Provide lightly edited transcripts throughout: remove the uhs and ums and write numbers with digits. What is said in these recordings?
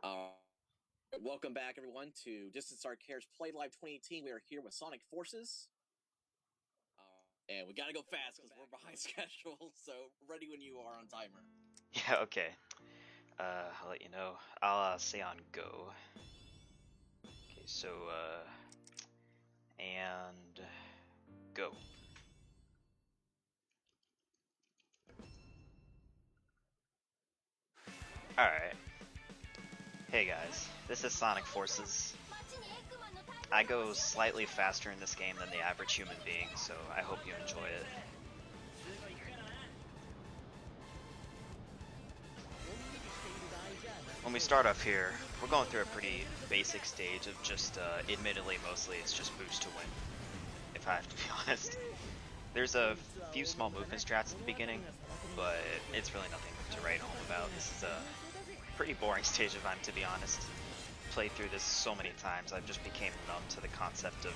Uh, Welcome back, everyone, to Distance Art Care's Play Live 2018. We are here with Sonic Forces. And we gotta go fast because we're behind schedule, so ready when you are on timer. Yeah, okay. I'll let you know. I'll say on go. Okay, so, and go. Alright. Hey guys, this is Sonic Forces. I go slightly faster in this game than the average human being, so I hope you enjoy it. When we start off here, we're going through a pretty basic stage of just, admittedly mostly it's just boost to win, if I have to be honest. There's a few small movement strats at the beginning, but it's really nothing to write home about. This is a pretty boring stage if I'm to be honest. Played through this so many times, I've just became numb to the concept of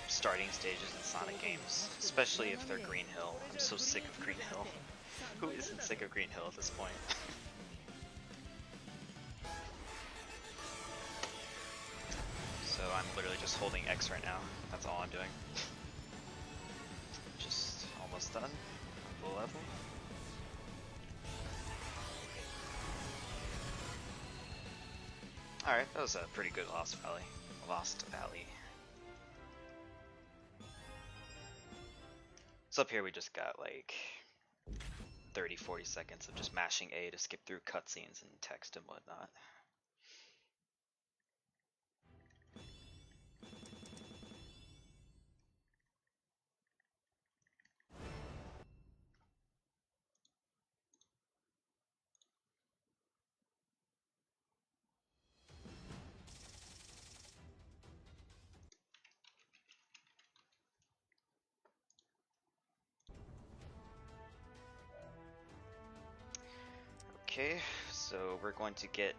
starting stages in Sonic games, especially if they're Green Hill. I'm so sick of Green Hill. Who isn't sick of Green Hill at this point? So I'm literally just holding X right now. That's all I'm doing. Just almost done. Full level. Alright, that was a pretty good Lost Valley. So up here we just got like 30-40 seconds of just mashing A to skip through cutscenes and text and whatnot. Okay, so we're going to get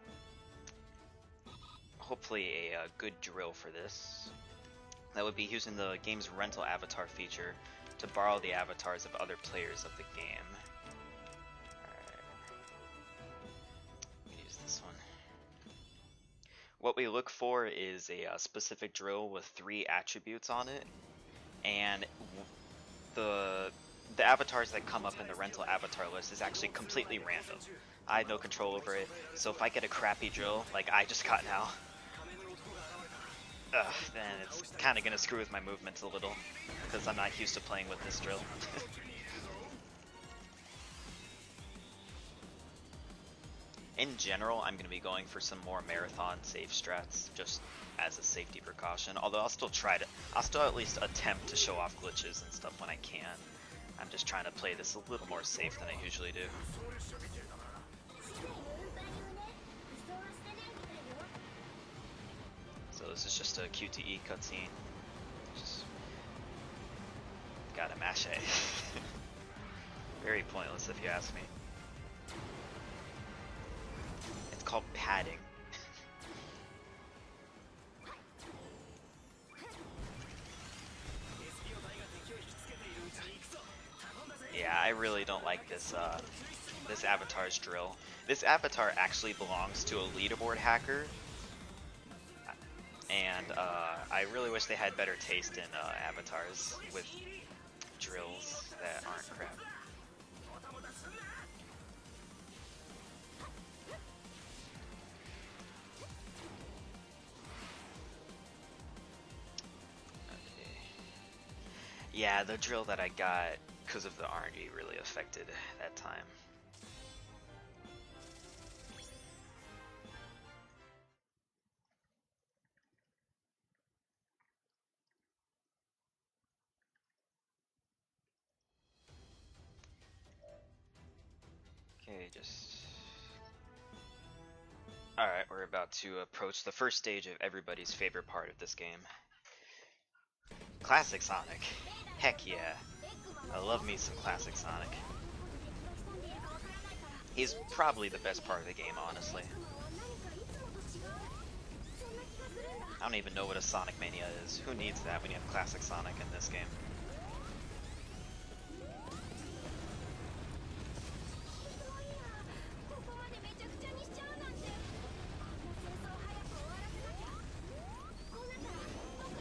hopefully a good drill for this. That would be using the game's rental avatar feature to borrow the avatars of other players of the game. Alright. Use this one. What we look for is a specific drill with 3 attributes on it, and the avatars that come up in the rental avatar list is actually completely random. I had no control over it, so if I get a crappy drill, like I just got now, then it's kind of going to screw with my movements a little, because I'm not used to playing with this drill. In general, I'm going to be going for some more marathon safe strats, just as a safety precaution, although I'll still at least attempt to show off glitches and stuff when I can. I'm just trying to play this a little more safe than I usually do. So this is just a QTE cutscene. Just gotta mash A. Very pointless if you ask me. It's called padding. Yeah, I really don't like this this avatar's drill. This avatar actually belongs to a leaderboard hacker, and I really wish they had better taste in avatars with drills that aren't crap. Okay. Yeah, the drill that I got because of the RNG really affected that time. Okay, just... Alright, we're about to approach the first stage of everybody's favorite part of this game. Classic Sonic. Heck yeah. I love me some Classic Sonic. He's probably the best part of the game, honestly. I don't even know what a Sonic Mania is. Who needs that when you have Classic Sonic in this game?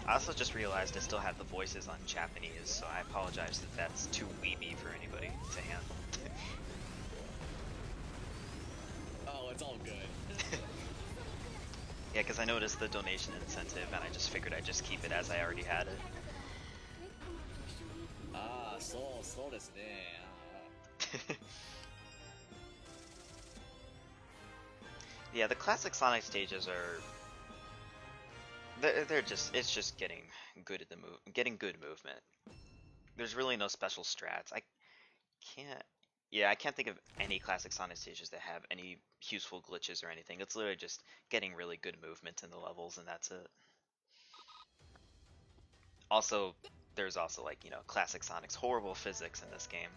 I also just realized I still have the voices on Japanese, so I apologize if that's too weeby for anybody to handle. Oh, it's all good. Yeah, because I noticed the donation incentive, and I just figured I'd just keep it as I already had it. Ah, so desu ne. Yeah, the classic Sonic stages are they're just it's just getting good at getting good movement. There's really no special strats. Can't I can't think of any classic Sonic stages that have any useful glitches or anything. It's literally just getting really good movement in the levels, and that's it. Also, there's also, like, you know, classic Sonic's horrible physics in this game.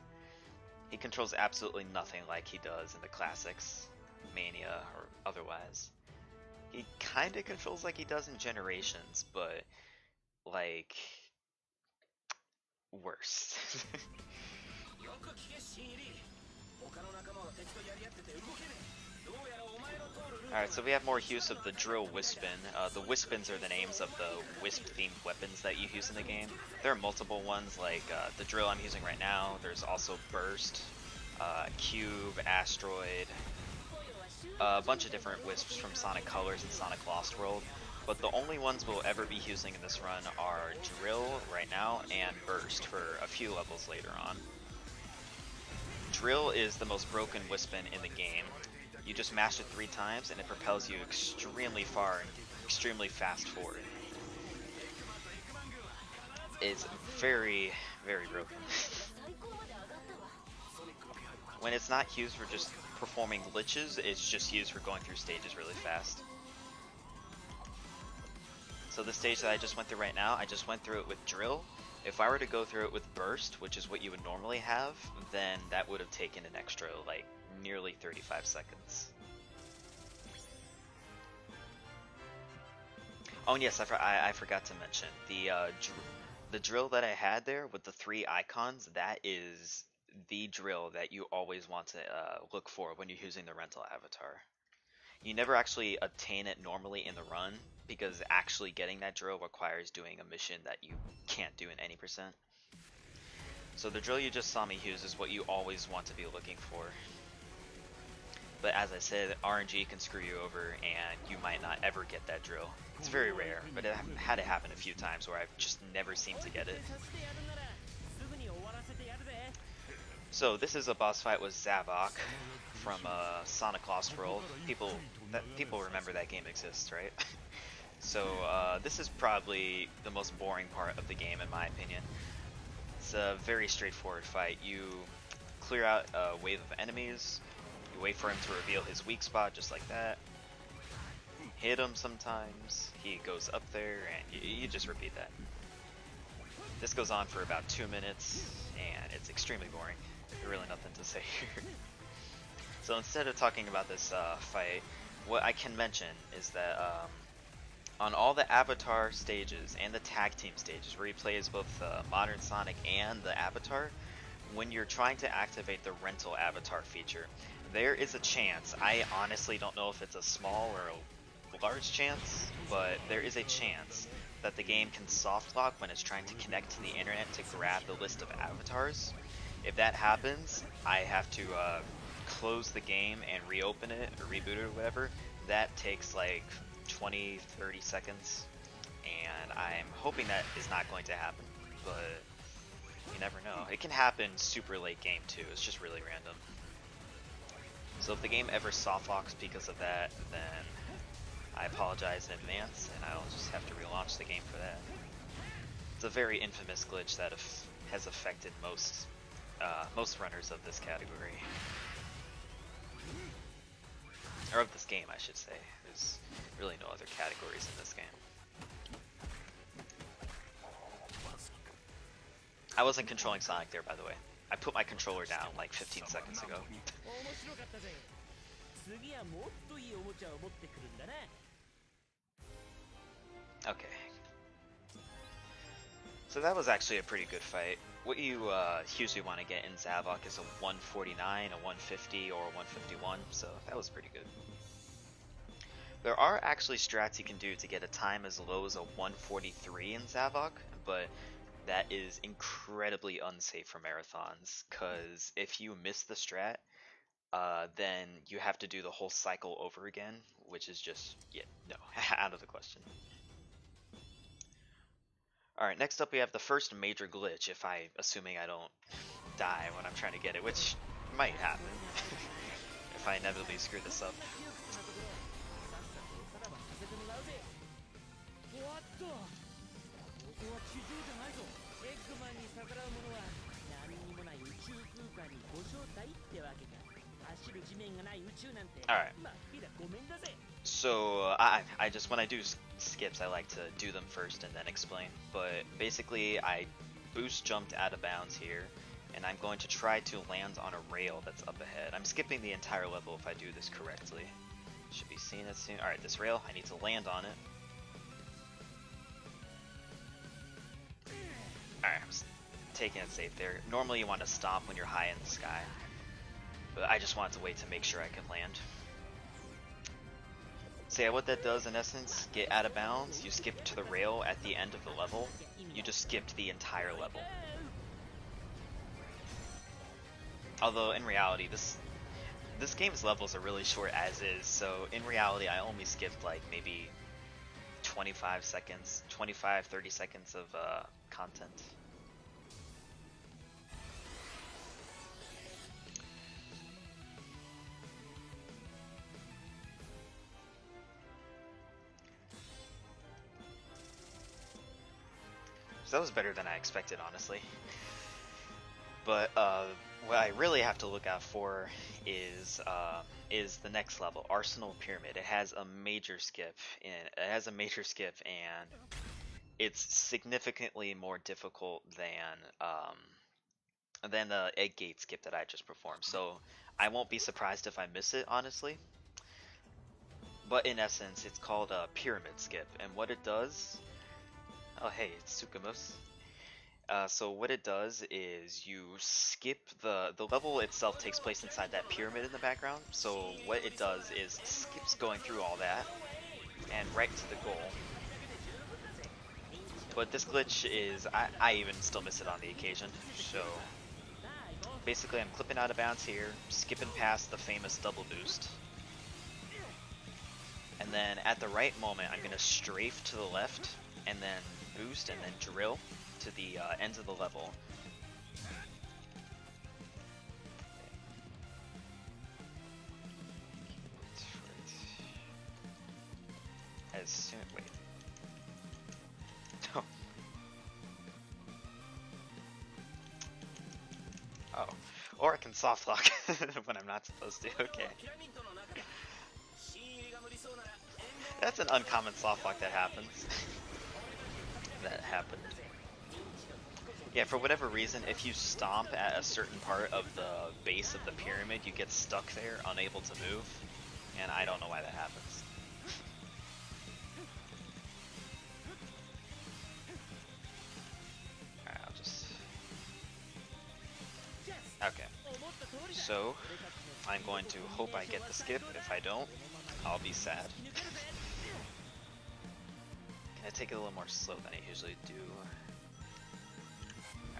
He controls absolutely nothing like he does in the classics, Mania or otherwise. He kinda controls like he does in Generations, but, like, worse. Alright, so we have more use of the Drill Wispin. The Wispins are the names of the Wisp-themed weapons that you use in the game. There are multiple ones, like the drill I'm using right now. There's also Burst, Cube, Asteroid, a bunch of different Wisps from Sonic Colors and Sonic Lost World. But the only ones we'll ever be using in this run are Drill right now and Burst for a few levels later on. Drill is the most broken Wispin in the game. You just mash it 3 times and it propels you extremely far and extremely fast forward. It's very, very broken. When it's not used for just performing glitches, it's just used for going through stages really fast. So the stage that I just went through right now, I just went through it with Drill. If I were to go through it with Burst, which is what you would normally have, then that would have taken an extra, like, nearly 35 seconds. Oh, and yes, I forgot to mention, the drill that I had there with the 3 icons, that is the drill that you always want to look for when you're using the rental avatar. You never actually obtain it normally in the run, because actually getting that drill requires doing a mission that you can't do in any percent. So the drill you just saw me use is what you always want to be looking for. But as I said, RNG can screw you over and you might not ever get that drill. It's very rare, but it had to happen a few times where I've just never seemed to get it. So this is a boss fight with Zavok from Sonic Lost World. People remember that game exists, right? So this is probably the most boring part of the game in my opinion. It's a very straightforward fight. You clear out a wave of enemies, you wait for him to reveal his weak spot just like that, hit him sometimes, he goes up there, and you just repeat that. This goes on for about 2 minutes, and it's extremely boring. There's really nothing to say here. So instead of talking about this fight, what I can mention is that on all the Avatar stages and the tag team stages where you play as both Modern Sonic and the Avatar, when you're trying to activate the rental avatar feature, there is a chance, I honestly don't know if it's a small or a large chance, but there is a chance that the game can soft lock when it's trying to connect to the internet to grab the list of avatars. If that happens, I have to close the game and reopen it or reboot it or whatever. That takes like 20-30 seconds, and I'm hoping that is not going to happen, but you never know. It can happen super late game too, it's just really random. So if the game ever soft locks because of that, then I apologize in advance, and I'll just have to relaunch the game for that. It's a very infamous glitch that has affected most runners of this category. Or of this game, I should say. There's really no other categories in this game. I wasn't controlling Sonic there, by the way. I put my controller down like 15 seconds ago. Okay. So that was actually a pretty good fight. What you usually want to get in Zavok is a 149, a 150, or a 151, so that was pretty good. There are actually strats you can do to get a time as low as a 143 in Zavok, but that is incredibly unsafe for marathons, because if you miss the strat, then you have to do the whole cycle over again, which is just, yeah, no, out of the question. Alright, next up we have the first major glitch, assuming I don't die when I'm trying to get it, which might happen if I inevitably screw this up. Alright. So, I just, when I do skips, I like to do them first and then explain. But basically, I boost jumped out of bounds here, and I'm going to try to land on a rail that's up ahead. I'm skipping the entire level if I do this correctly. Should be seeing it soon. Alright, this rail, I need to land on it. Alright, I'm taking it safe there. Normally you want to stop when you're high in the sky, but I just wanted to wait to make sure I could land. So yeah, what that does in essence, get out of bounds, you skip to the rail at the end of the level, you just skipped the entire level. Although in reality, this game's levels are really short as is, so in reality I only skipped like maybe 25 seconds, 25-30 seconds of content. So that was better than I expected, honestly. But what I really have to look out for is the next level, Arsenal Pyramid. It has a major skip, and it's significantly more difficult than the egg gate skip that I just performed. So I won't be surprised if I miss it, honestly. But in essence, it's called a pyramid skip, and what it does. Oh hey, it's Tsukamos. So what it does is you skip the level itself takes place inside that pyramid in the background. So what it does is skips going through all that and right to the goal. But this glitch is, I even still miss it on the occasion. So basically I'm clipping out of bounds here, skipping past the famous double boost. And then at the right moment I'm going to strafe to the left and then boost and then drill to the ends of the level. As soon, wait. Oh. Oh. Or I can soft lock when I'm not supposed to, okay. That's an uncommon soft lock that happens. That happened. Yeah, for whatever reason, if you stomp at a certain part of the base of the pyramid, you get stuck there, unable to move, and I don't know why that happens. Alright, I'll just... Okay. So, I'm going to hope I get the skip. If I don't, I'll be sad. Can I take it a little more slow than I usually do?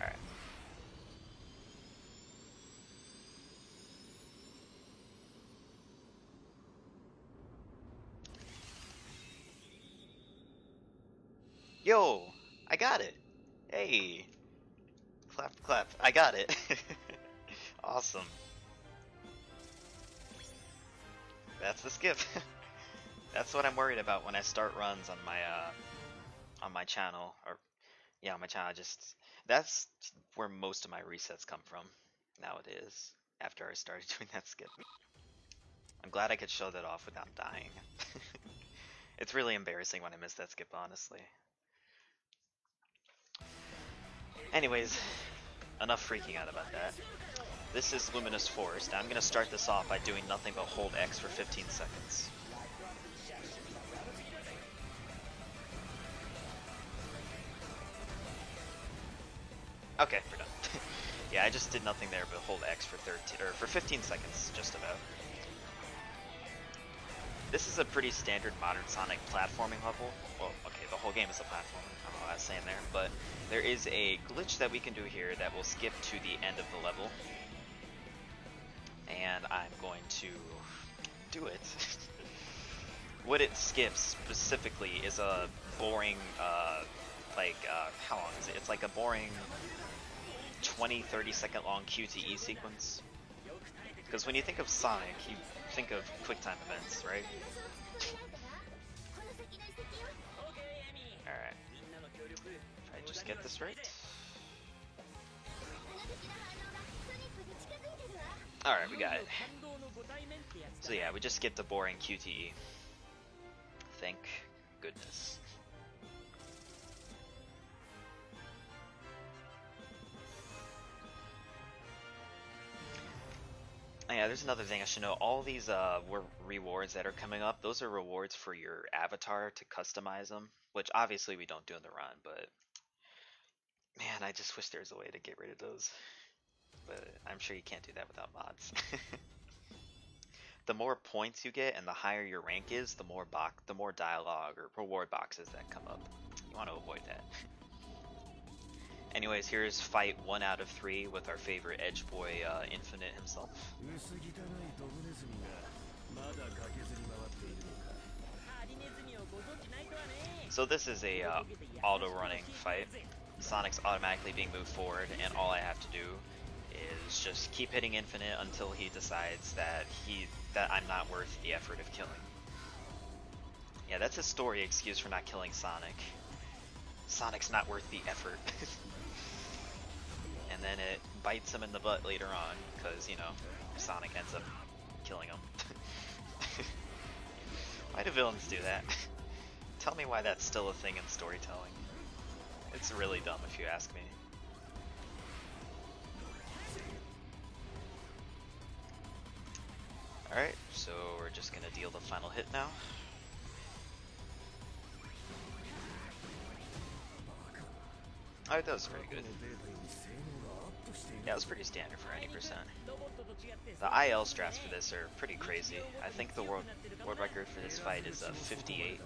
Alright. Yo! I got it! Hey! Clap, clap. I got it! Awesome. That's the skip. That's what I'm worried about when I start runs on my channel, or yeah, on my channel. That's where most of my resets come from nowadays. After I started doing that skip, I'm glad I could show that off without dying. It's really embarrassing when I miss that skip, honestly. Anyways, enough freaking out about that. This is Luminous Forest. I'm gonna start this off by doing nothing but hold X for 15 seconds. Okay, we're done. Yeah, I just did nothing there but hold X for 15 seconds, just about. This is a pretty standard modern Sonic platforming level. Well, okay, the whole game is a platformer, I don't know what I was saying there, but there is a glitch that we can do here that will skip to the end of the level. And I'm going to do it. What it skips specifically is a boring, how long is it? It's like a boring 20-30 second long QTE sequence. Because when you think of Sonic, you think of QuickTime events, right? Alright. If I just get this right. Alright, we got it. So yeah, we just skipped a boring QTE. Thank goodness. Oh yeah, there's another thing I should know. All these rewards that are coming up, those are rewards for your avatar to customize them, which obviously we don't do in the run, but man, I just wish there was a way to get rid of those. But I'm sure you can't do that without mods. The more points you get and the higher your rank is, the more dialogue or reward boxes that come up. You want to avoid that. Anyways, here's fight 1 out of 3 with our favorite Edge Boy, Infinite himself. So this is a auto-running fight. Sonic's automatically being moved forward, and all I have to do is just keep hitting Infinite until he decides that I'm not worth the effort of killing. Yeah, that's a story excuse for not killing Sonic. Sonic's not worth the effort. And then it bites him in the butt later on, because, you know, Sonic ends up killing him. Why do villains do that? Tell me why that's still a thing in storytelling. It's really dumb if you ask me. Alright, so we're just gonna deal the final hit now. Alright, that was very good. Yeah, it was pretty standard for 90%. The IL strats for this are pretty crazy. I think the world record for this fight is 58.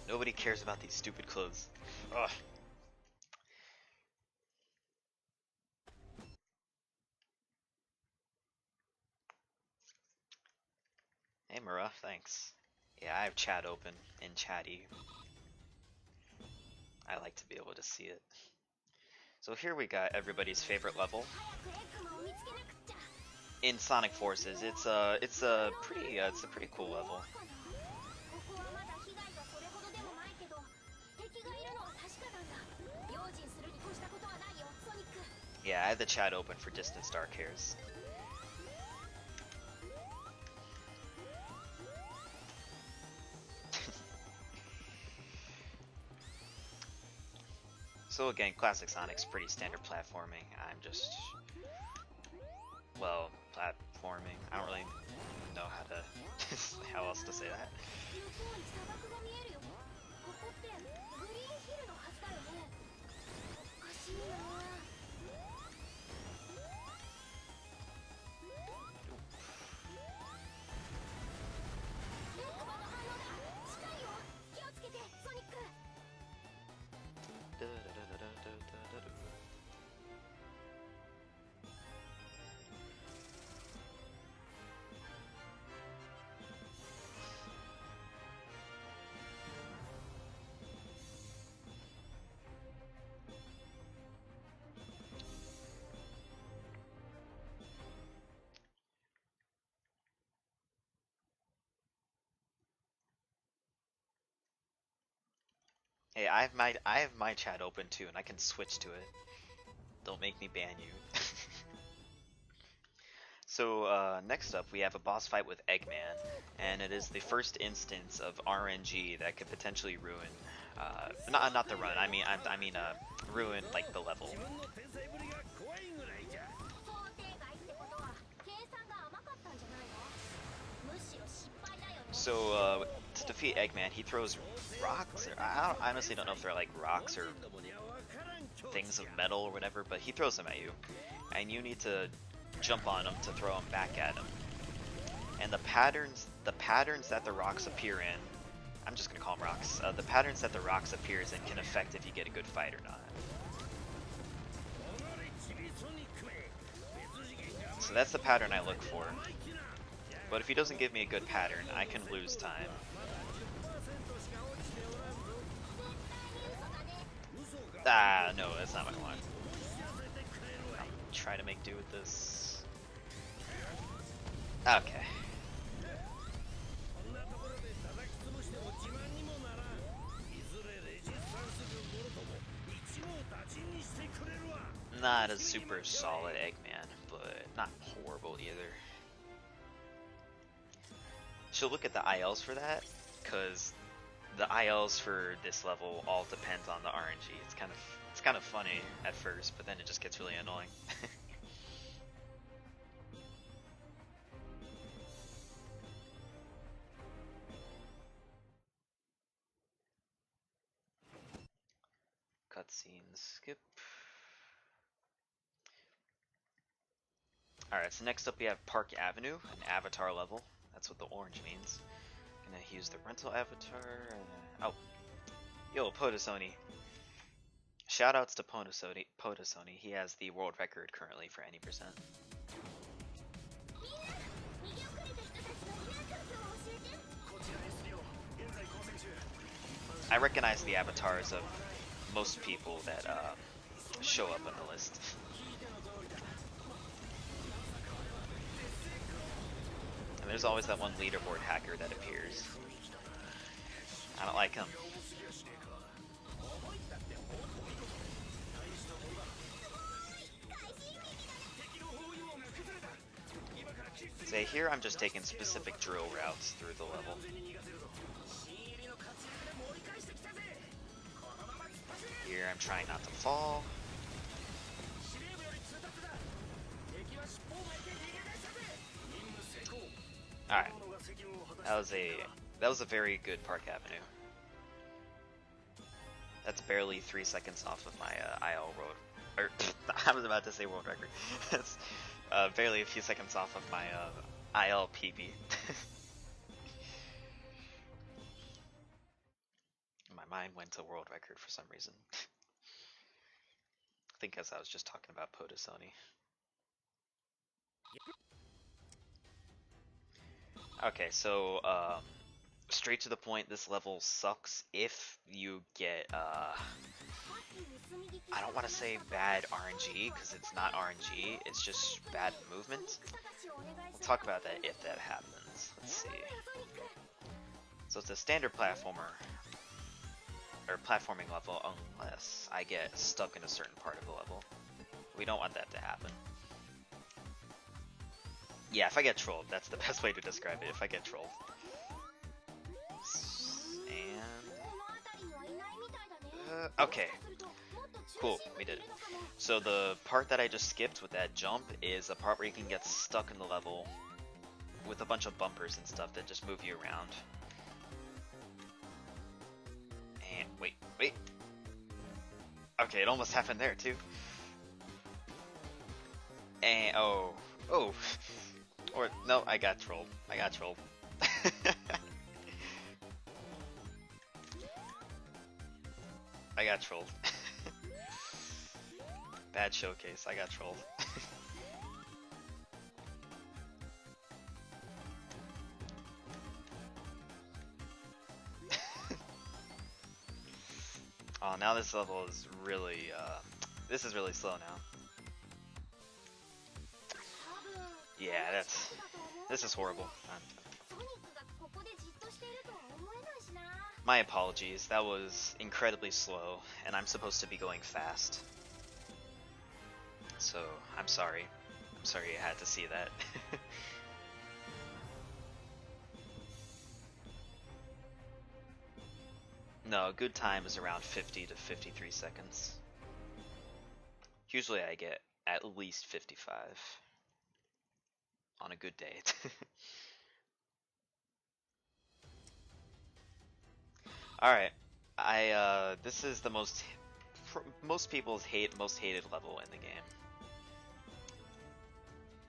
Nobody cares about these stupid clothes. Ugh. Hey Mura, thanks. Yeah, I have chat open in Chatty. I like to be able to see it. So here we got everybody's favorite level. In Sonic Forces, it's a pretty cool level. Yeah, I had the chat open for Distant Star Cares. So again, classic Sonic's pretty standard platforming. I'm just, well, platforming. I don't really know how else to say that. Hey, I have my chat open too, and I can switch to it. Don't make me ban you. So next up, we have a boss fight with Eggman, and it is the first instance of RNG that could potentially ruin, not the run. I mean, ruin like the level. So to defeat Eggman, he throws rocks. I honestly don't know if they're like rocks or things of metal or whatever, but he throws them at you, and you need to jump on them to throw them back at him. And the patterns that the rocks appear in, I'm just gonna call them rocks. The patterns that the rocks appears in can affect if you get a good fight or not. So that's the pattern I look for. But if he doesn't give me a good pattern, I can lose time. Ah, no, that's not what I want. I'll try to make do with this. Okay. Not a super solid Eggman, but not horrible either. Should look at the ILs for that, because the ILs for this level all depends on the RNG. It's kind of funny at first, but then it just gets really annoying. Cutscenes, skip. Alright, so next up we have Park Avenue, an avatar level. That's what the orange means. Gonna use the rental avatar. Oh, yo, Podosony. Shoutouts to Podosony. He has the world record currently for any percent. I recognize the avatars of most people that show up on the list. And there's always that one leaderboard hacker that appears. I don't like him. Say here I'm just taking specific drill routes through the level. Here I'm trying not to fall. Alright. That was a very good Park Avenue. That's barely 3 seconds off of my IL road. Or I was about to say world record. That's barely a few seconds off of my IL PB. My mind went to world record for some reason. I think as I was just talking about Podosony. Okay, so straight to the point, this level sucks if you get I don't want to say bad RNG, because it's not RNG, it's just bad movement. We'll talk about that if that happens. Let's see. So it's a standard platformer, or platforming level, unless I get stuck in a certain part of the level. We don't want that to happen. Yeah, if I get trolled, that's the best way to describe it, if I get trolled. And okay. Cool, we did it. So the part that I just skipped with that jump is a part where you can get stuck in the level with a bunch of bumpers and stuff that just move you around. And wait. Okay, it almost happened there too. And oh. Or no, I got trolled. I got trolled. Bad showcase, I got trolled. Oh, now this level is really, this is really slow now. Yeah, this is horrible. My apologies, that was incredibly slow, and I'm supposed to be going fast. So, I'm sorry. I'm sorry you had to see that. No, a good time is around 50 to 53 seconds. Usually I get at least 55 on a good day. Alright. This is the most people's most hated level in the game.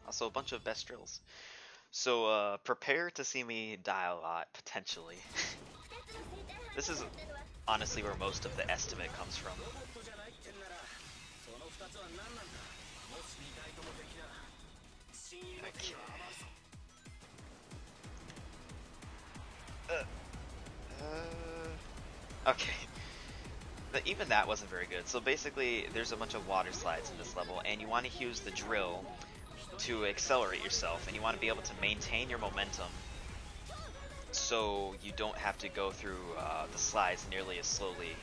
Also a bunch of best drills. So, prepare to see me die a lot, potentially. This is honestly where most of the estimate comes from. Okay. Okay. But even that wasn't very good. So basically, there's a bunch of water slides in this level, and you want to use the drill to accelerate yourself, and you want to be able to maintain your momentum so you don't have to go through the slides nearly as slowly.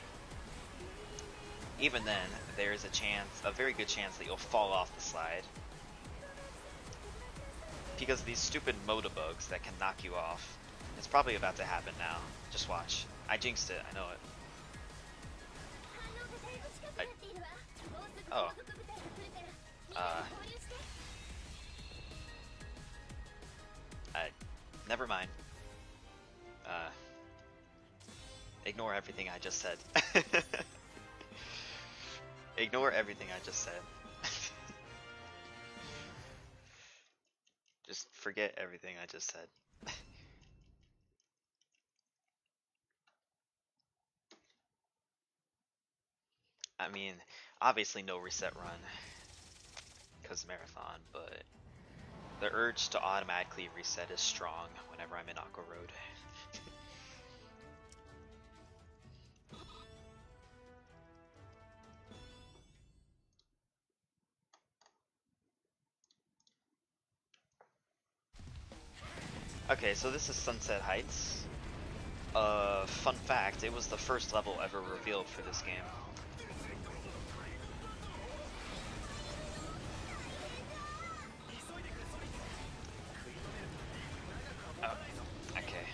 Even then, there's a very good chance that you'll fall off the slide because of these stupid motobugs that can knock you off. It's probably about to happen now. Just watch. I jinxed it, I know it. Never mind. Ignore everything I just said. Ignore everything I just said. Just forget everything I just said. I mean, obviously no reset run, because marathon, but the urge to automatically reset is strong whenever I'm in Aqua Road. Okay, so this is Sunset Heights. Fun fact, it was the first level ever revealed for this game. Oh, okay.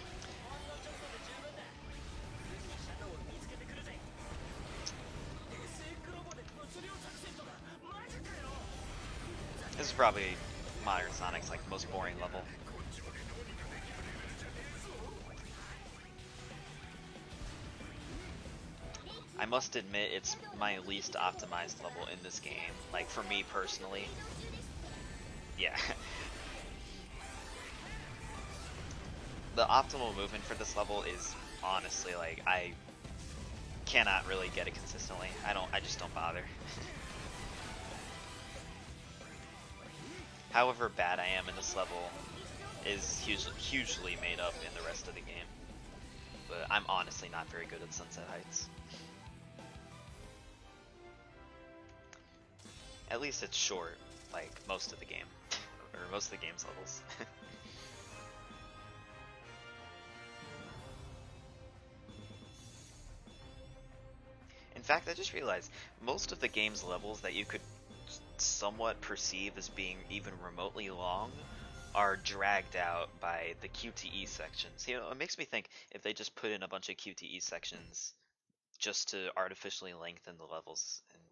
This is probably Modern Sonic's like most boring level. I must admit, it's my least optimized level in this game. Like, for me personally. Yeah. The optimal movement for this level is honestly, like, I cannot really get it consistently. I just don't bother. However bad I am in this level is hugely made up in the rest of the game. But I'm honestly not very good at Sunset Heights. At least it's short, like most of the game, or most of the game's levels. In fact, I just realized most of the game's levels that you could somewhat perceive as being even remotely long are dragged out by the QTE sections. You know, it makes me think if they just put in a bunch of QTE sections just to artificially lengthen the levels, and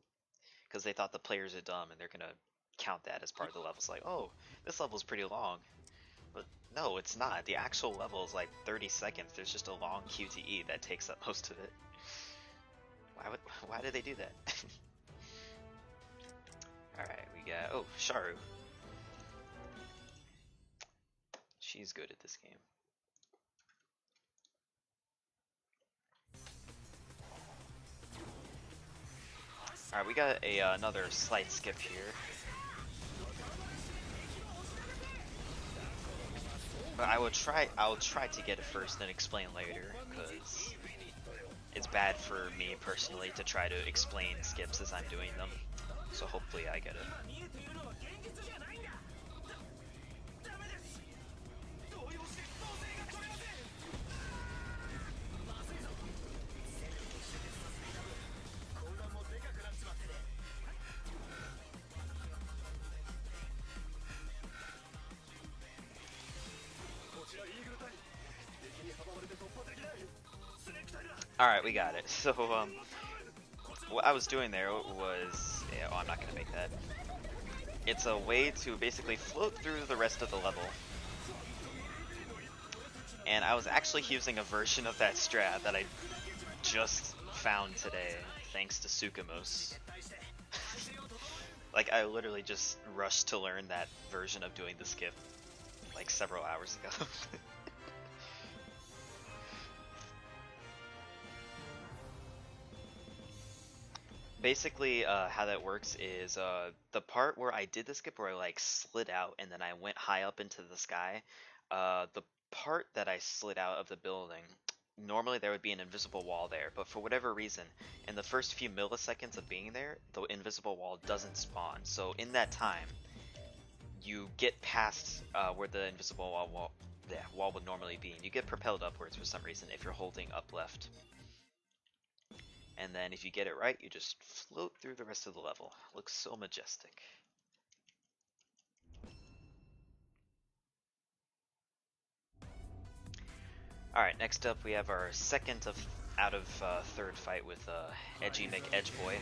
because they thought the players are dumb and they're gonna count that as part of the level. It's like, oh, this level's pretty long. But no, it's not. The actual level is like 30 seconds. There's just a long QTE that takes up most of it. Why did they do that? Alright, we got, oh, Sharu. She's good at this game. Alright, we got another slight skip here. But I'll try to get it first and explain later, because it's bad for me personally to try to explain skips as I'm doing them. So hopefully I get it. Alright, we got it. So, what I was doing there was... Yeah, oh, I'm not gonna make that. It's a way to basically float through the rest of the level. And I was actually using a version of that strat that I just found today, thanks to Sukamos. Like, I literally just rushed to learn that version of doing the skip, like, several hours ago. Basically, how that works is, the part where I did the skip where I, like, slid out and then I went high up into the sky, the part that I slid out of the building, normally there would be an invisible wall there, but for whatever reason, in the first few milliseconds of being there, the invisible wall doesn't spawn. So in that time, you get past where the invisible wall would normally be, and you get propelled upwards for some reason if you're holding up left. And then if you get it right, you just float through the rest of the level. Looks so majestic. Alright, next up we have our second out of third fight with Edgy McEdgeboy.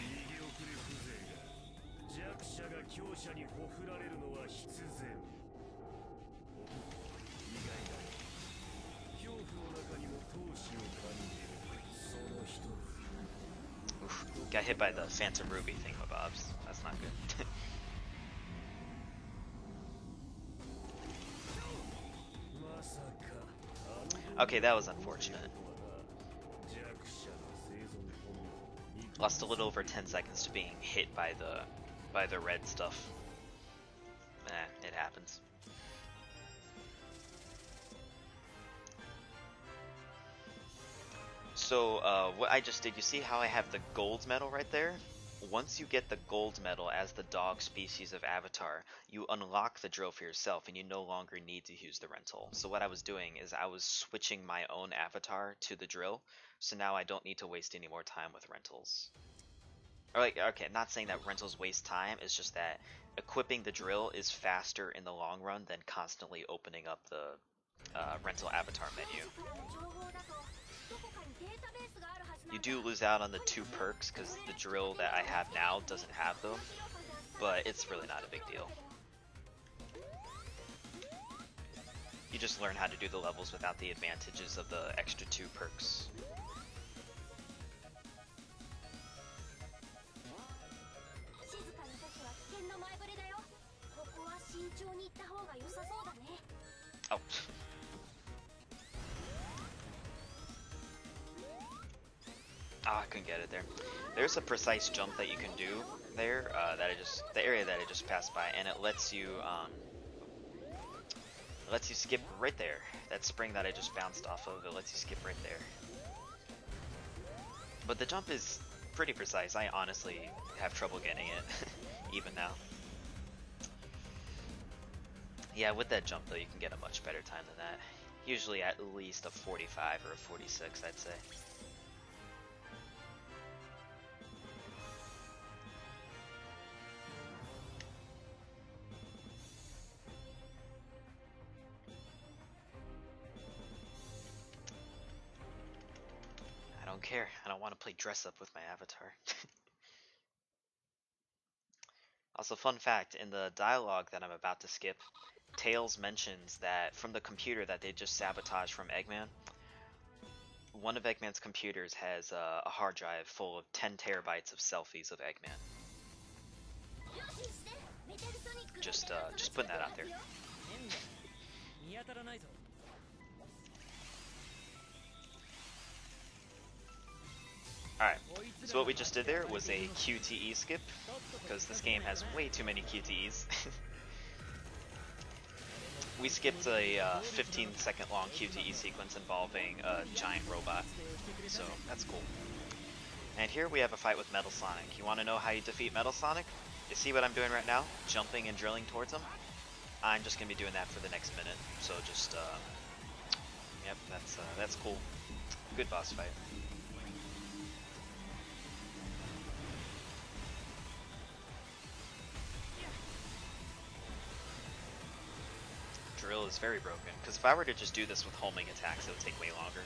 Oof, got hit by the Phantom Ruby thingamabobs. That's not good. Okay, that was unfortunate. Lost a little over 10 seconds to being hit by the red stuff. It happens. So what I just did, you see how I have the gold medal right there? Once you get the gold medal as the dog species of avatar, you unlock the drill for yourself and you no longer need to use the rental. So what I was doing is I was switching my own avatar to the drill, so now I don't need to waste any more time with rentals. Or like, okay, not saying that rentals waste time, it's just that equipping the drill is faster in the long run than constantly opening up the rental avatar menu. You do lose out on the 2 perks because the drill that I have now doesn't have them, but it's really not a big deal. You just learn how to do the levels without the advantages of the extra 2 perks. Oh. I couldn't get it there. There's a precise jump that you can do there, the area that I just passed by, and it lets you skip right there. That spring that I just bounced off of, it lets you skip right there. But the jump is pretty precise. I honestly have trouble getting it, even now. Yeah, with that jump though, you can get a much better time than that. Usually at least a 45 or a 46, I'd say. I don't care. I don't want to play dress up with my avatar. Also, fun fact, in the dialogue that I'm about to skip, Tails mentions that from the computer that they just sabotaged from Eggman, one of Eggman's computers has a hard drive full of 10 terabytes of selfies of Eggman. Just putting that out there. Alright, so what we just did there was a QTE skip, because this game has way too many QTEs. We skipped a 15-second long QTE sequence involving a giant robot, so that's cool. And here we have a fight with Metal Sonic. You want to know how you defeat Metal Sonic? You see what I'm doing right now? Jumping and drilling towards him? I'm just going to be doing that for the next minute, so just, yep, that's cool. Good boss fight. Drill is very broken, because if I were to just do this with homing attacks, it would take way longer.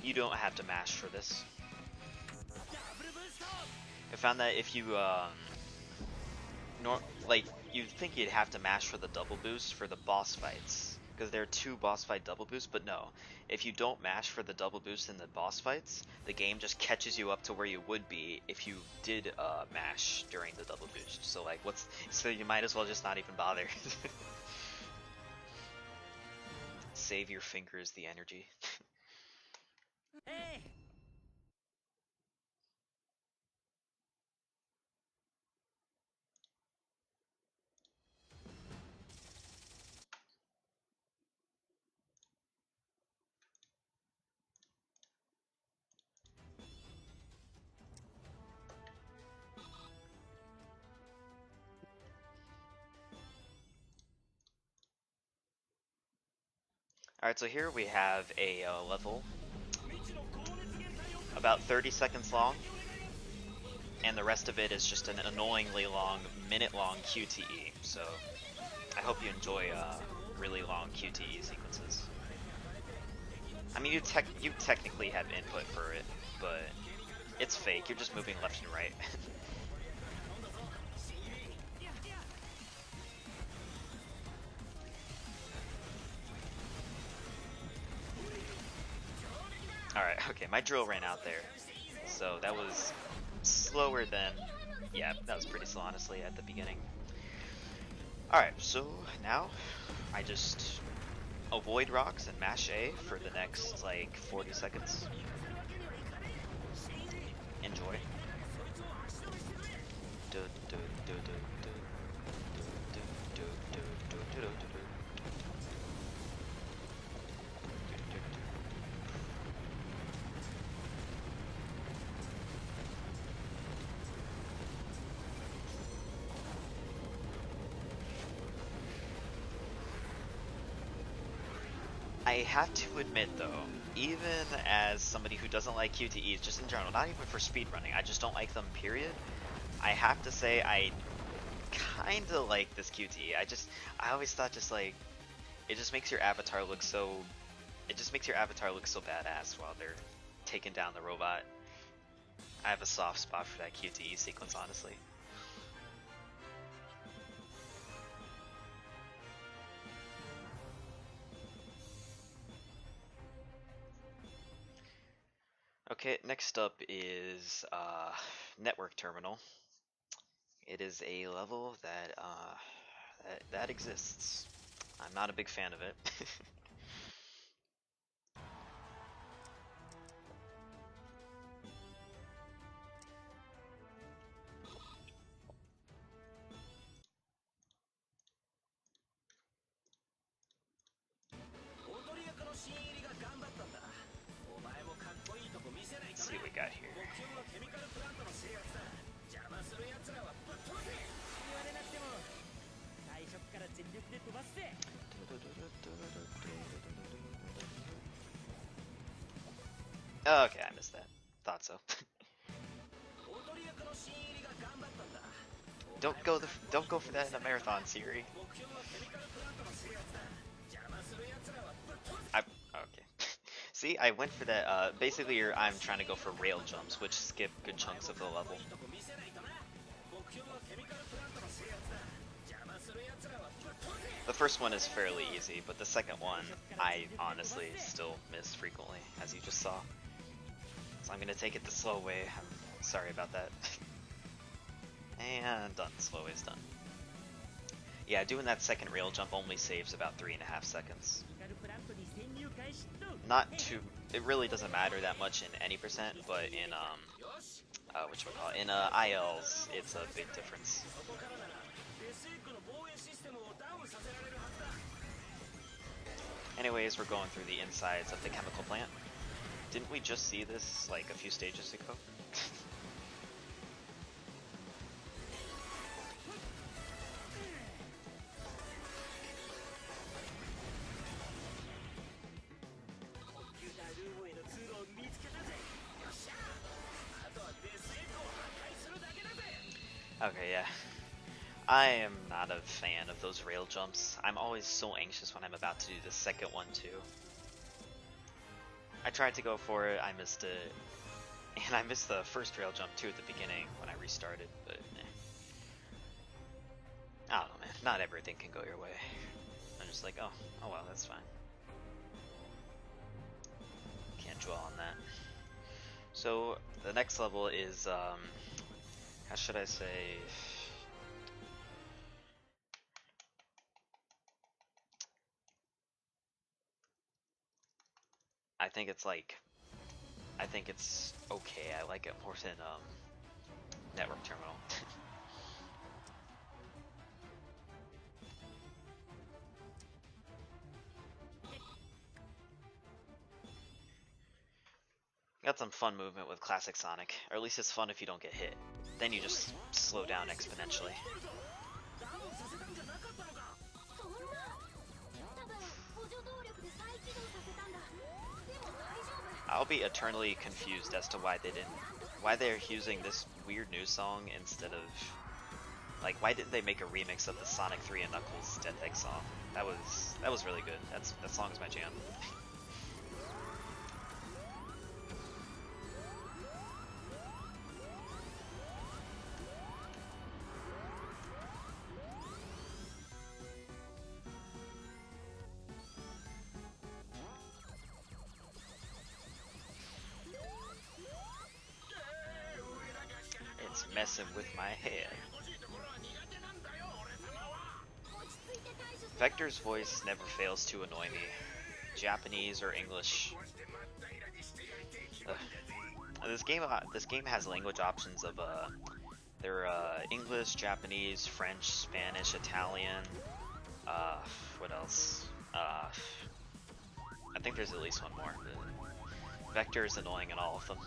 you don't have to mash for this. I found that if you like you'd think you'd have to mash for the double boost for the boss fights, because there are 2 boss fight double boosts, but no. If you don't mash for the double boost in the boss fights, the game just catches you up to where you would be if you did mash during the double boost. So like so you might as well just not even bother. Save your fingers the energy. Alright, so here we have a level about 30 seconds long, and the rest of it is just an annoyingly long, minute-long QTE. So I hope you enjoy really long QTE sequences. I mean, you technically have input for it, but it's fake. You're just moving left and right. Alright, okay, my drill ran out there. So that was slower than... yeah, that was pretty slow, honestly, at the beginning. Alright, so now I just avoid rocks and mash A for the next, like, 40 seconds. Enjoy. I have to admit though, even as somebody who doesn't like QTEs, just in general, not even for speedrunning, I just don't like them, period. I have to say I kinda like this QTE. I always thought just like, it just makes your avatar look so, badass while they're taking down the robot. I have a soft spot for that QTE sequence, honestly. Okay, next up is Network Terminal. It is a level that that exists. I'm not a big fan of it. Let's see what we got here. Okay, I missed that. Thought so. Don't go for that in a marathon, Sayuri. Okay. See, I went for that. Basically, I'm trying to go for rail jumps, which skip good chunks of the level. The first one is fairly easy, but the second one, I honestly still miss frequently, as you just saw. So I'm gonna take it the slow way. I'm sorry about that. And done. Slow way's done. Yeah, doing that second rail jump only saves about 3.5 seconds. Not too. It really doesn't matter that much in any percent, but in in ILs, it's a big difference. Anyways, we're going through the insides of the chemical plant. Didn't we just see this like a few stages ago? Okay, yeah. I am not a fan of those rail jumps. I'm always so anxious when I'm about to do the second one too. I tried to go for it, I missed it. And I missed the first rail jump too at the beginning when I restarted, but I don't know, man. Not everything can go your way. I'm just like, oh well, that's fine. Can't dwell on that. So the next level is, how should I say? I think it's okay. I like it more than Network Terminal. Got some fun movement with Classic Sonic, or at least it's fun if you don't get hit. Then you just slow down exponentially. I'll be eternally confused as to why they're using this weird new song instead of, like, why didn't they make a remix of the Sonic 3 and Knuckles Death Egg song? That was really good. That song's my jam. It's messing with my head. Vector's voice never fails to annoy me. Japanese or English. This game has language options of English, Japanese, French, Spanish, Italian. What else? I think there's at least one more. Vector is annoying in all of them.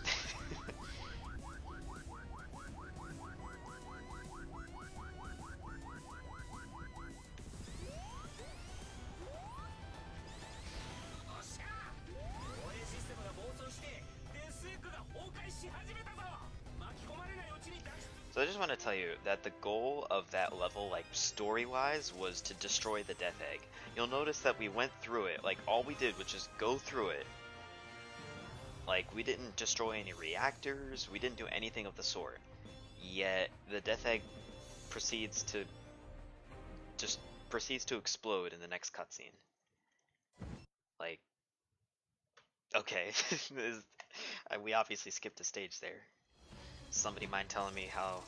So I just want to tell you that the goal of that level, like story-wise, was to destroy the Death Egg. You'll notice that we went through it, like all we did was just go through it. Like, we didn't destroy any reactors, we didn't do anything of the sort. Yet the Death Egg proceeds to explode in the next cutscene. Like, okay, we obviously skipped a stage there. Somebody mind telling me how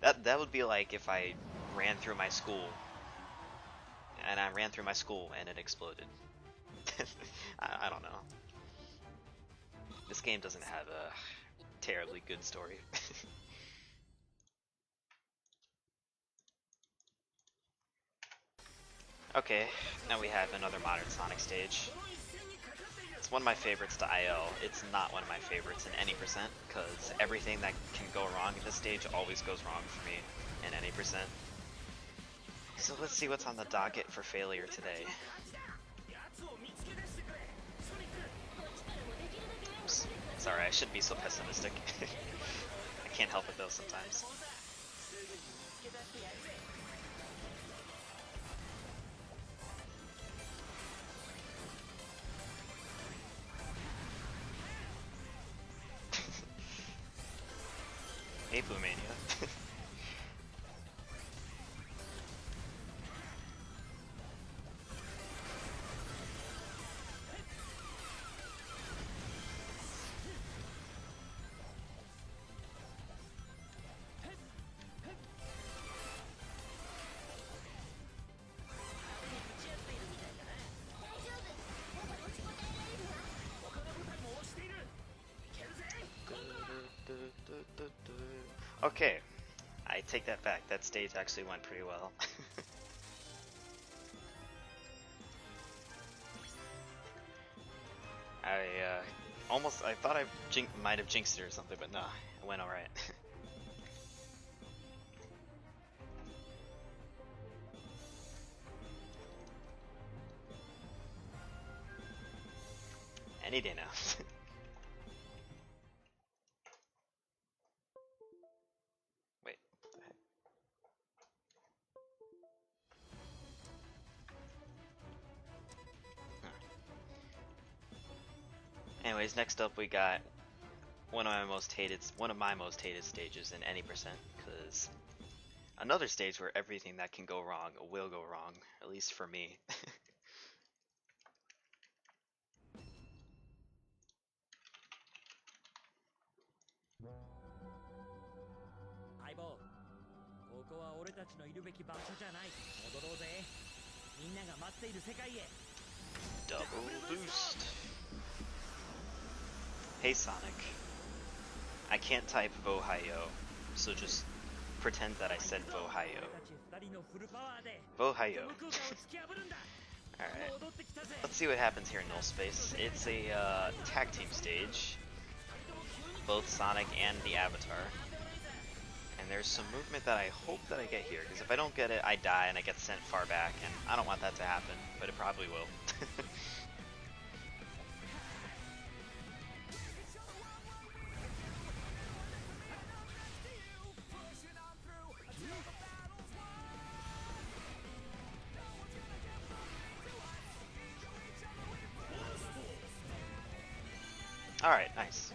that would be like if I ran through my school and it exploded. I don't know. This game doesn't have a terribly good story. Okay, now we have another modern Sonic stage. It's one of my favorites to IL. It's not one of my favorites in any percent, because everything that can go wrong in this stage always goes wrong for me in any percent. So let's see what's on the docket for failure today. Oops. Sorry, I shouldn't be so pessimistic. I can't help it though sometimes. Hey, Blue Mania. Okay, I take that back. That stage actually went pretty well. I thought I might have jinxed it or something, but no, it went alright. Any day now. Wait, what the heck? Huh. Anyways, next up we got one of my most hated stages in any percent, because another stage where everything that can go wrong will go wrong, at least for me. 相棒、ここは俺たちのいるべき場所じゃない。戻ろうぜ。みんなが待っている世界へ。 Double boost. Hey Sonic. I can't type Vohayo, so just pretend that I said Vohayo. Vohayo. Alright. Let's see what happens here in Null Space. It's a tag team stage. Both Sonic and the Avatar. And there's some movement that I hope that I get here, because if I don't get it, I die and I get sent far back, and I don't want that to happen, but it probably will. Alright, nice.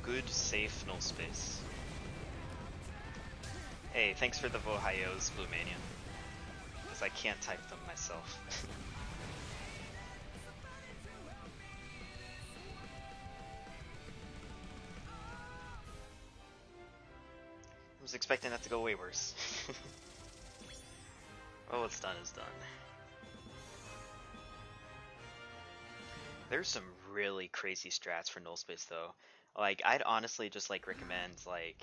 Good, safe null space. Hey, thanks for the Vohayos, Blue Mania. Because I can't type them myself. I was expecting that to go way worse. Oh, what's done is done. There's some really crazy strats for null space though. Like, I'd honestly just like recommend, like,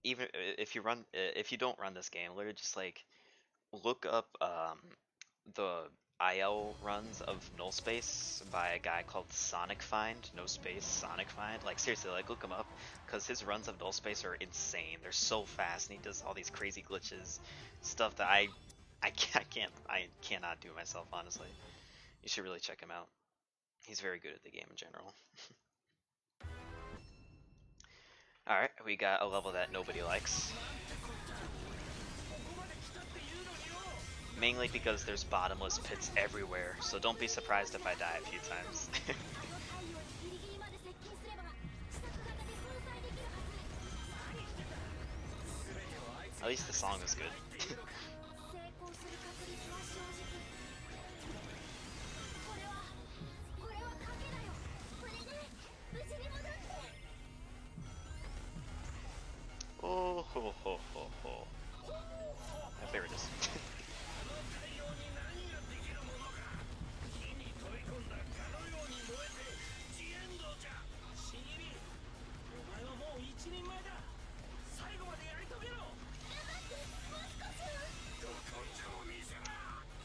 even if you don't run this game, literally just like look up the IL runs of null space by a guy called Sonic Find, no space, Sonic Find. Like, seriously, like, look him up, because his runs of null space are insane. They're so fast, and he does all these crazy glitches, stuff that I cannot do myself, honestly. You should really check him out. He's very good at the game in general. Alright, we got a level that nobody likes. Mainly because there's bottomless pits everywhere, so don't be surprised if I die a few times. At least the song is good. Oh ho ho ho ho. Oh, there it is.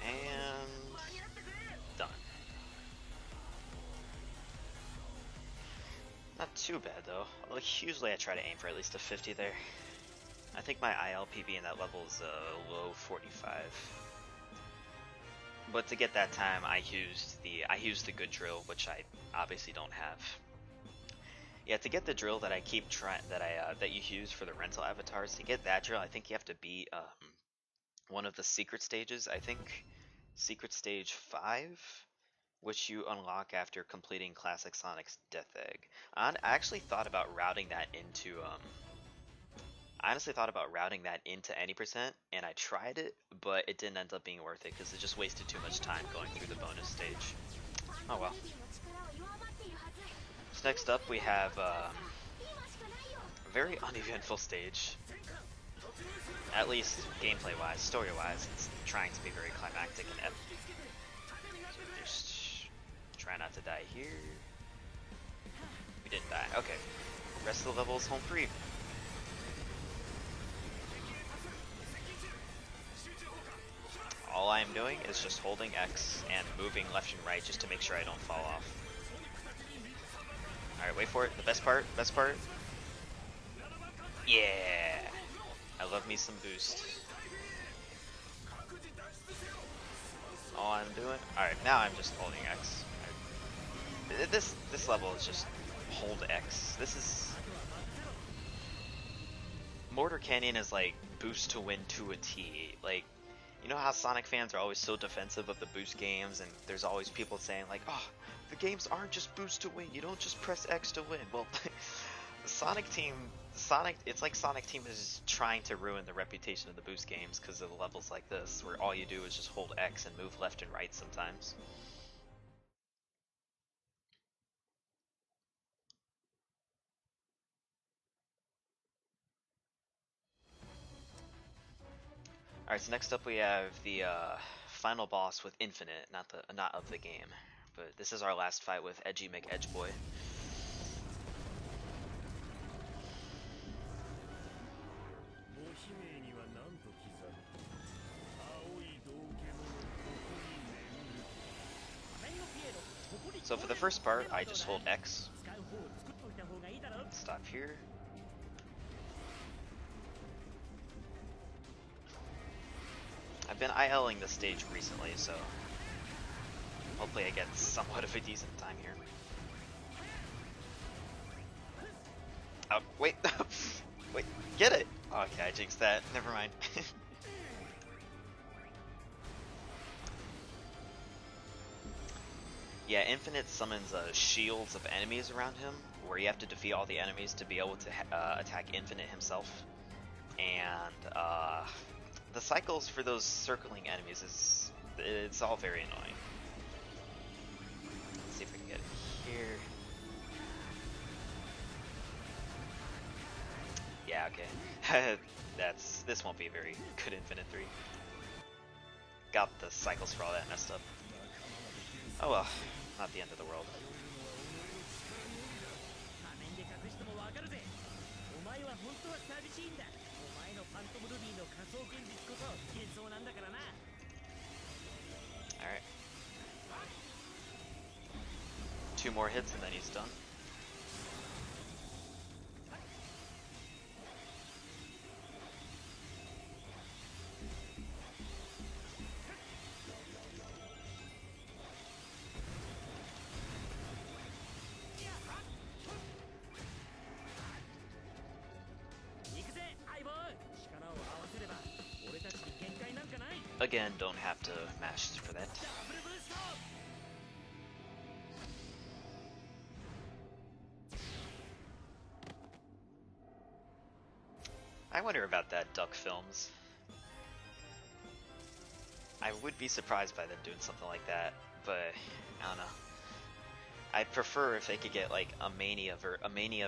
And done. Not too bad though. Like, usually I try to aim for at least a 50 there. I think my ILPV in that level is low 45. But to get that time, I used the good drill, which I obviously don't have. Yeah, to get the drill that I keep trying that you use for the rental avatars, to get that drill, I think you have to beat one of the secret stages. I think secret stage 5, which you unlock after completing Classic Sonic's Death Egg. I actually thought about routing that into any percent, and I tried it, but it didn't end up being worth it because it just wasted too much time going through the bonus stage. Oh well. So next up we have a very uneventful stage. At least gameplay wise, story wise, it's trying to be very climactic and epic. So just try not to die here. We didn't die. Okay. Rest of the level is home free. All I am doing is just holding X and moving left and right just to make sure I don't fall off. Alright, wait for it. The best part. Yeah! I love me some boost. All I'm doing... Alright, now I'm just holding X. This level is just hold X. This is... Mortar Canyon is like boost to win to a T. Like, You know how Sonic fans are always so defensive of the boost games, and there's always people saying like, oh, the games aren't just boost to win, you don't just press X to win. Well, the Sonic team, it's like Sonic team is trying to ruin the reputation of the boost games because of levels like this, where all you do is just hold X and move left and right sometimes. Alright, so next up we have the final boss with Infinite, not of the game. But this is our last fight with Edgy McEdgeboy. So for the first part, I just hold X. Stop here. I've been ILing this stage recently, so hopefully I get somewhat of a decent time here. Oh, wait! Wait, get it! Okay, I jinxed that. Never mind. Yeah, Infinite summons shields of enemies around him, where you have to defeat all the enemies to be able to attack Infinite himself. And the cycles for those circling enemies it's all very annoying. Let's see if we can get it here. Yeah, okay. This won't be a very good Infinite 3. Got the cycles for all that messed up. Oh well, not the end of the world. Alright. 2 more hits and then he's done. Again, don't have to mash for that. I wonder about that Duck Films. I would be surprised by them doing something like that, but I don't know. I'd prefer if they could get like a Mania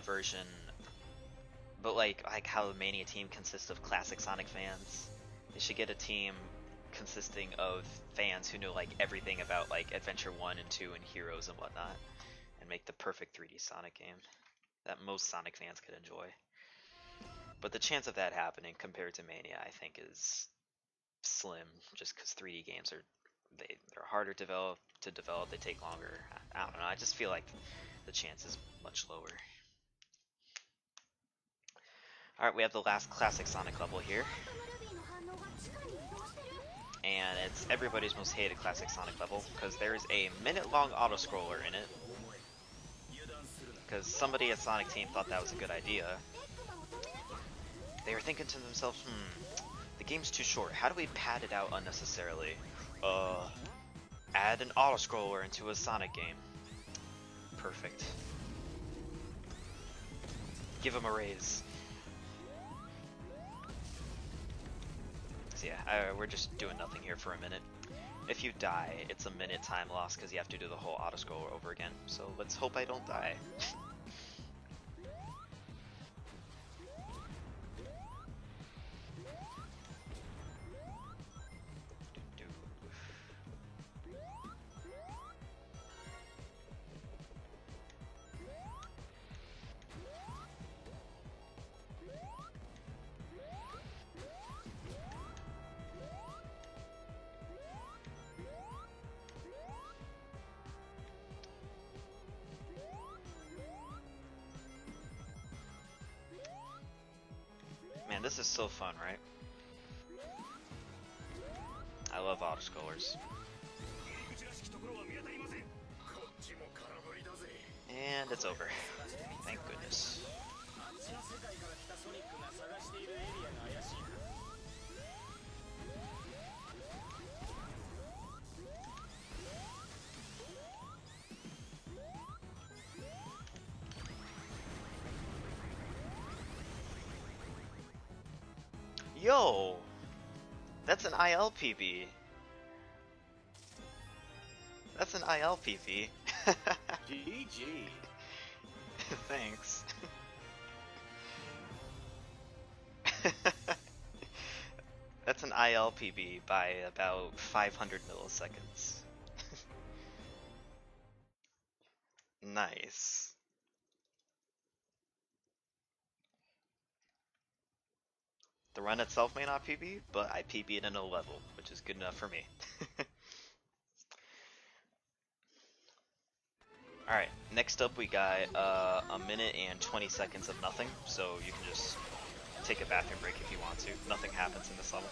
version, but like how the Mania team consists of classic Sonic fans. They should get a team consisting of fans who know like everything about like Adventure 1 and 2 and Heroes and whatnot, and make the perfect 3D Sonic game that most Sonic fans could enjoy. But the chance of that happening compared to Mania, I think, is slim, just because 3D games they're harder to develop, they take longer. I don't know, I just feel like the chance is much lower. Alright, we have the last classic Sonic level here. And it's everybody's most hated classic Sonic level, because there's a minute-long auto-scroller in it. Because somebody at Sonic Team thought that was a good idea. They were thinking to themselves, the game's too short, how do we pad it out unnecessarily? Add an auto-scroller into a Sonic game. Perfect. Give him a raise. So yeah, we're just doing nothing here for a minute. If you die, it's a minute time loss because you have to do the whole auto-scroller over again. So let's hope I don't die. Man, this is so fun, right? I love autoscrollers. And it's over. Thank goodness. Yo! That's an ILPB. That's an ILPB. GG. Thanks. That's an ILPB by about 500 milliseconds. Nice. The run itself may not PB, but I PB'd in a level, which is good enough for me. Alright, next up we got a minute and 20 seconds of nothing, so you can just take a bathroom break if you want to. Nothing happens in this level.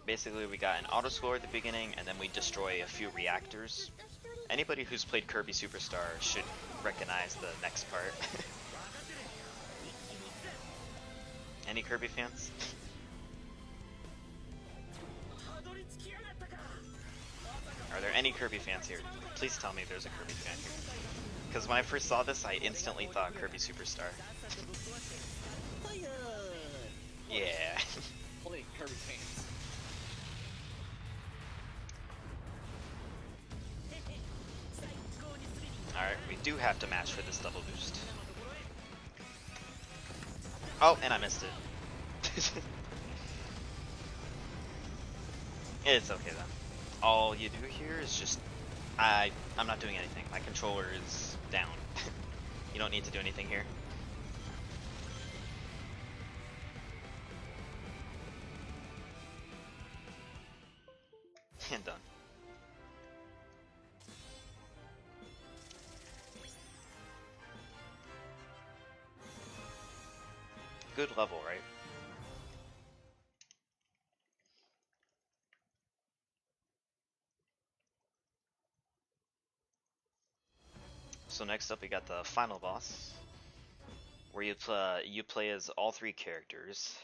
Basically, we got an auto score at the beginning, and then we destroy a few reactors. Anybody who's played Kirby Superstar should recognize the next part. Any Kirby fans? Are there any Kirby fans here? Please tell me there's a Kirby fan here. Because when I first saw this, I instantly thought Kirby Superstar. Yeah. Only Kirby fans. Alright, we do have to match for this double boost. Oh, and I missed it. It's okay then. All you do here is just... I'm not doing anything. My controller is down. You don't need to do anything here. And done. Good level, right? So next up we got the final boss, where you play as all three characters.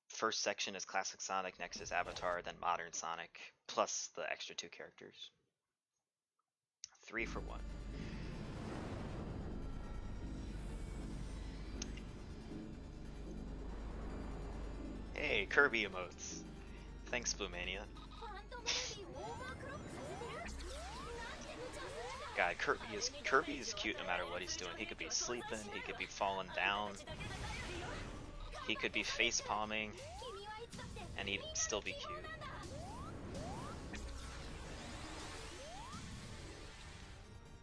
First section is Classic Sonic, next is Avatar, then Modern Sonic, plus the extra two characters. 3 for 1. Hey, Kirby emotes. Thanks, Blue Mania. God, Kirby is cute no matter what he's doing. He could be sleeping, he could be falling down, he could be face palming, and he'd still be cute.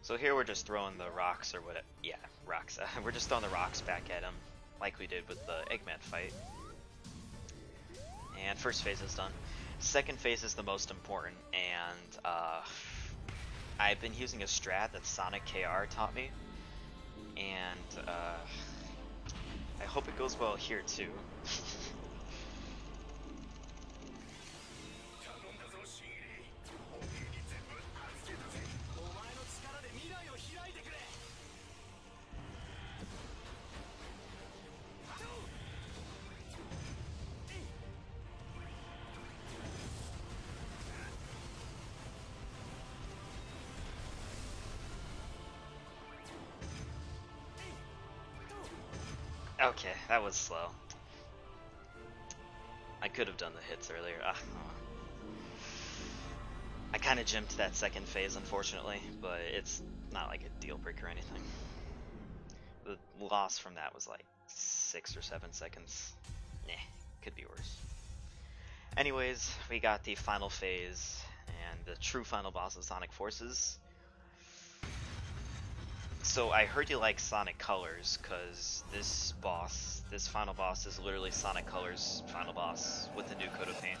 So here we're just throwing the rocks or what? Yeah, rocks. We're just throwing the rocks back at him, like we did with the Eggman fight. And first phase is done. Second phase is the most important, and I've been using a strat that Sonic KR taught me, and I hope it goes well here too. Okay, that was slow. I could have done the hits earlier. I kind of jumped that second phase, unfortunately, but it's not like a deal breaker or anything. The loss from that was like 6 or 7 seconds. Nah, could be worse. Anyways, we got the final phase and the true final boss of Sonic Forces. So I heard you like Sonic Colors, cause this final boss is literally Sonic Colors' final boss with a new coat of paint.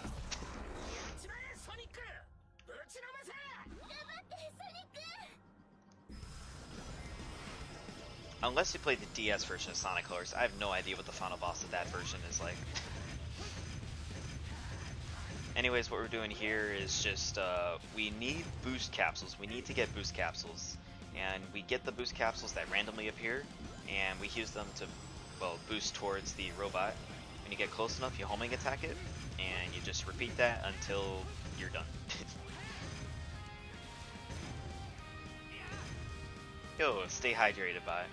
Unless you played the DS version of Sonic Colors, I have no idea what the final boss of that version is like. Anyways, what we're doing here is just, we need boost capsules. We need to get boost capsules. And we get the boost capsules that randomly appear, and we use them to, well, boost towards the robot. When you get close enough, you homing attack it, and you just repeat that until you're done. Yo, stay hydrated, bye.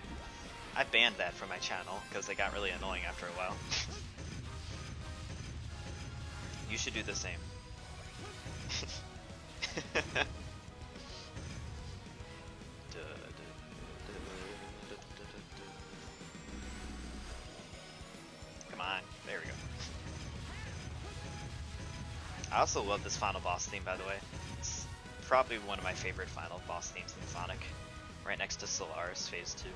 I banned that from my channel because it got really annoying after a while. You should do the same. Come on, there we go. I also love this final boss theme, by the way. It's probably one of my favorite final boss themes in Sonic. Right next to SayuriSRC Phase 2.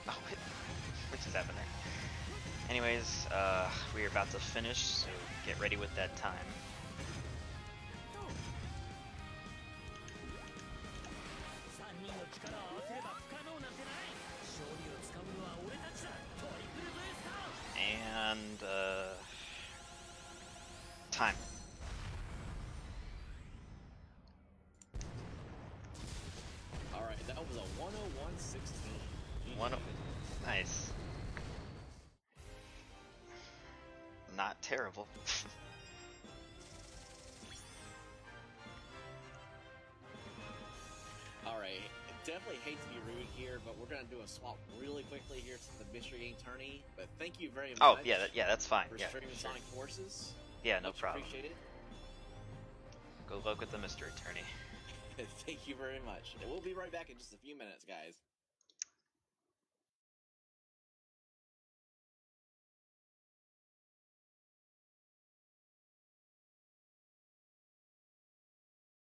Oh, what just happened there? Anyways, we are about to finish, so get ready with that time. And, time. Alright, that was a 101.16. Nice. Not terrible. Alright, definitely hate to be rude here, but we're gonna do a swap really quickly here to the Mystery Game tourney. But thank you very much. Oh yeah, that's fine. For Yeah, streaming sure. Sonic Forces. Yeah, no Much problem. Appreciated. Good luck with the mystery attorney. Thank you very much. And we'll be right back in just a few minutes, guys.